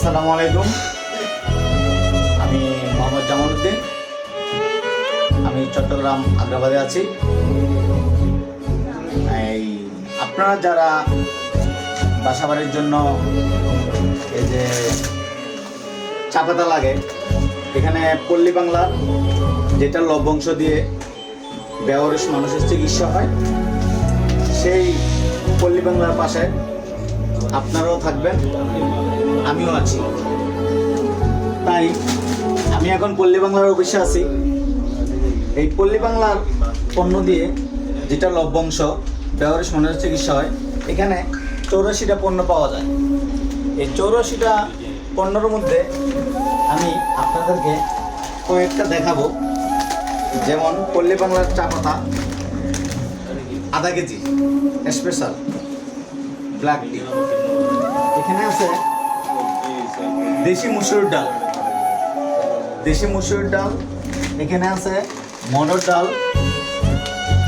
আসসালামু আলাইকুম। আমি মোহাম্মদ জামালউদ্দিন। আমি চট্টগ্রাম আগ্রাবাদে আছি। আপনারা যারা বাসাবাড়ির জন্য এই যে চা পাতা লাগে, এখানে পল্লী বাংলার যেটা লবংশ দিয়ে বেওয়ারিশ মানুষের চিকিৎসা হয়, সেই পল্লী বাংলার পাশে আপনারাও থাকবেন, আমিও আছি। তাই আমি এখন পল্লী বাংলার অফিসে আছি। এই পল্লী বাংলার পণ্য দিয়ে যেটা লভ্যাংশ বেওয়ারিশ মানুষের চিকিৎসা হয়, এখানে 84টা পণ্য পাওয়া যায়। এই 84টা পণ্যের মধ্যে আমি আপনাদেরকে কয়েকটা দেখাবো। যেমন পল্লী বাংলার চা পাতা আধা কেজি স্পেশাল ব্ল্যাক টি। এখানে আছে দেশি মুসুর ডাল, এখানে আছে মটর ডাল,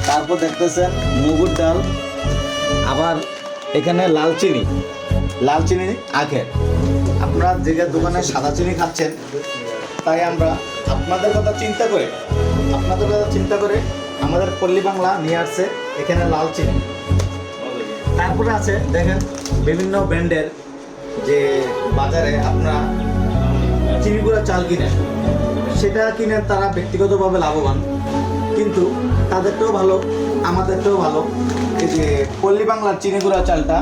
তারপর দেখতেছেন মুগুর ডাল, আবার এখানে লাল চিনি আখের। আপনারা যে দোকানে সাদা চিনি খাচ্ছেন, তাই আমরা আপনাদের কথা চিন্তা করে আমাদের পল্লী বাংলা নিয়ে আসছে এখানে লাল চিনি। তারপরে আছে দেখেন বিভিন্ন ব্র্যান্ডের যে বাজারে আপনারা চিনি গুঁড়া চাল কিনেন, সেটা কিনেন তারা ব্যক্তিগতভাবে লাভবান, কিন্তু তাদেরটাও ভালো আমাদেরটাও ভালো। এই যে পল্লী বাংলার চিনি গুঁড়া চালটা,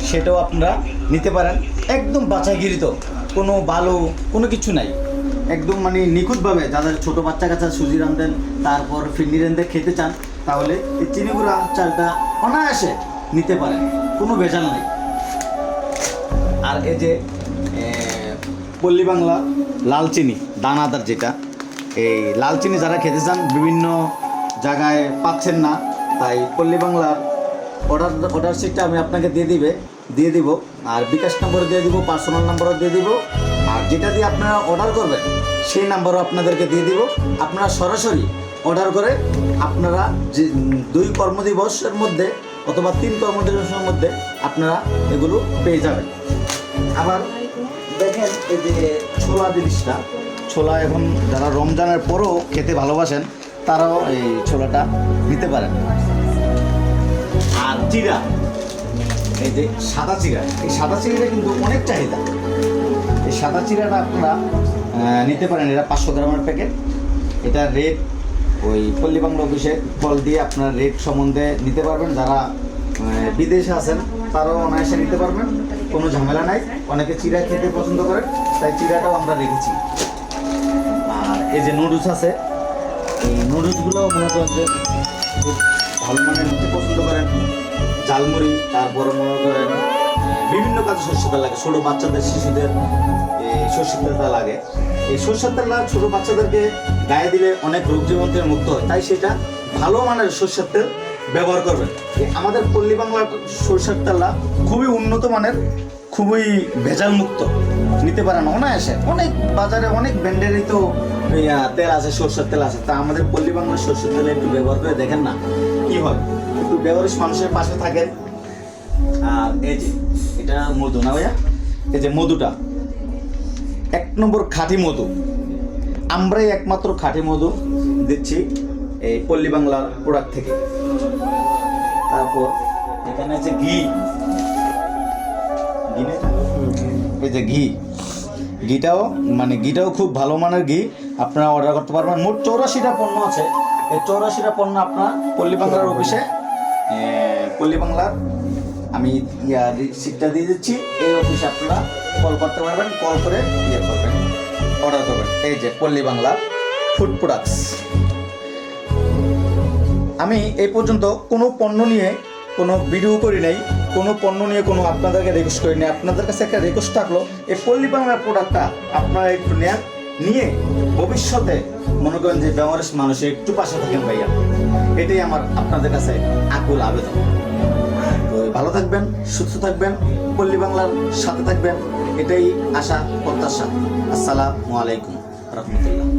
সেটাও আপনারা নিতে পারেন। একদম বাছাইগৃহীত, কোনো ভালো কোনো কিছু নাই, একদম মানে নিখুঁতভাবে। যাদের ছোটো বাচ্চা কাচ্চা সুজি রান্ধেন, তারপর ফিন্ডি রান্ধে খেতে চান, তাহলে এই চিনি গুঁড়া চালটা অনায়াসে নিতে পারেন, কোনো ভেজাল নেই। আর এই যে পল্লী বাংলা লাল চিনি দানাদার, যেটা এই লাল চিনি যারা খেতে চান, বিভিন্ন জায়গায় পাচ্ছেন না, তাই পল্লী বাংলার অর্ডার শিটটা আমি আপনাকে দিয়ে দিব। আর বিকাশ নম্বর দিয়ে দিব, পার্সোনাল নম্বরও দিয়ে দিব। আর যেটা দিয়ে আপনারা অর্ডার করবেন সেই নাম্বারও আপনাদেরকে দিয়ে দিব। আপনারা সরাসরি অর্ডার করে আপনারা যে 2 কর্মদিবসের মধ্যে অথবা 3 কর্মদিবসের মধ্যে আপনারা এগুলো পেয়ে যাবেন। আবার দেখেন এই যে ছোলা জিনিসটা, ছোলা এখন যারা রমজানের পরও খেতে ভালোবাসেন, তারাও এই ছোলাটা নিতে পারেন। আর চিড়া, এই যে সাদা চিড়া, এই সাদা চিড়াটা কিন্তু অনেক চাহিদা। এই সাদা চিড়াটা আপনারা নিতে পারেন। এটা 500 গ্রামের প্যাকেট। এটা রেট ওই পল্লী বাংলা অফিসে কল দিয়ে আপনারা রেট সম্বন্ধে নিতে পারবেন। যারা বিদেশে আছেন তারাও অনায়াসে নিতে পারবেন, কোনো ঝামেলা নাই। অনেকে চিড়া খেতে পছন্দ করেন, তাই চিড়াটাও আমরা রেখেছি। আর এই যে নুডলস আছে, এই নুডলসগুলো মনে করেন যে খুব ভালো মানের নিতে পছন্দ করেন। ঝালমুড়ি, তারপরে মনে করেন বিভিন্ন কাজে সরষের তেল লাগে। ছোটো বাচ্চাদের, শিশুদের এই সরষের তেলটা লাগে। এই সরষের তেলটা ছোটো বাচ্চাদেরকে গায়ে দিলে অনেক রোগ জীবাণু থেকে মুক্ত হয়, তাই সেটা ভালো মানের সরষের তেল ব্যবহার করবেন। আমাদের পল্লী বাংলার সরষের তেলটা খুবই উন্নত মানের, খুবই ভেজাল মুক্ত, নিতে পারেন অনায়াসে। অনেক বাজারে অনেক ব্র্যান্ডেরই তো তেল আছে, সরষের তেল আছে। তা আমাদের পল্লী বাংলার সরষের তেল একটু ব্যবহার করে দেখেন না, কি হয়। একটু বেওয়ারিশ মানুষের পাশে থাকেন। আর এই যে এটা মধু না ভাইয়া, এই যে মধুটা 1 নম্বর খাঁটি মধু। আমরাই একমাত্র খাঁটি মধু দিচ্ছি এই পল্লী বাংলার প্রোডাক্ট থেকে। তারপর এখানে আছে ঘি, এই যে ঘিটাও খুব ভালো মানের ঘি, আপনারা অর্ডার করতে পারবেন। মোট 84টা পণ্য আছে। এই 84টা পণ্য আপনার পল্লী বাংলার অফিসে, পল্লী বাংলার আমি সিটটা দিয়ে দিচ্ছি, এই অফিসে আপনারা কল করতে পারবেন। কল করে করবেন, অর্ডার করবেন। এই যে পল্লী বাংলা ফুড প্রোডাক্টস। আমি এই পর্যন্ত কোনো পণ্য নিয়ে কোনো ভিডিও করি নাই, কোনো পণ্য নিয়ে কোনো আপনাদেরকে রিকোয়েস্ট করি নাই। আপনাদের কাছে একটা রিকোয়েস্ট থাকলো, এই পল্লী বাংলার প্রোডাক্টটা আপনারা একটু নিয়ে ভবিষ্যতে মনে করেন যে বেওয়ারিশ মানুষের একটু পাশে থাকেন ভাইয়া। এটাই আমার আপনাদের কাছে আকুল আবেদন। তো ভালো থাকবেন, সুস্থ থাকবেন, পল্লী বাংলার সাথে থাকবেন, এটাই আশা প্রত্যাশা। আসসালামু আলাইকুম রহমতুল্লাহ।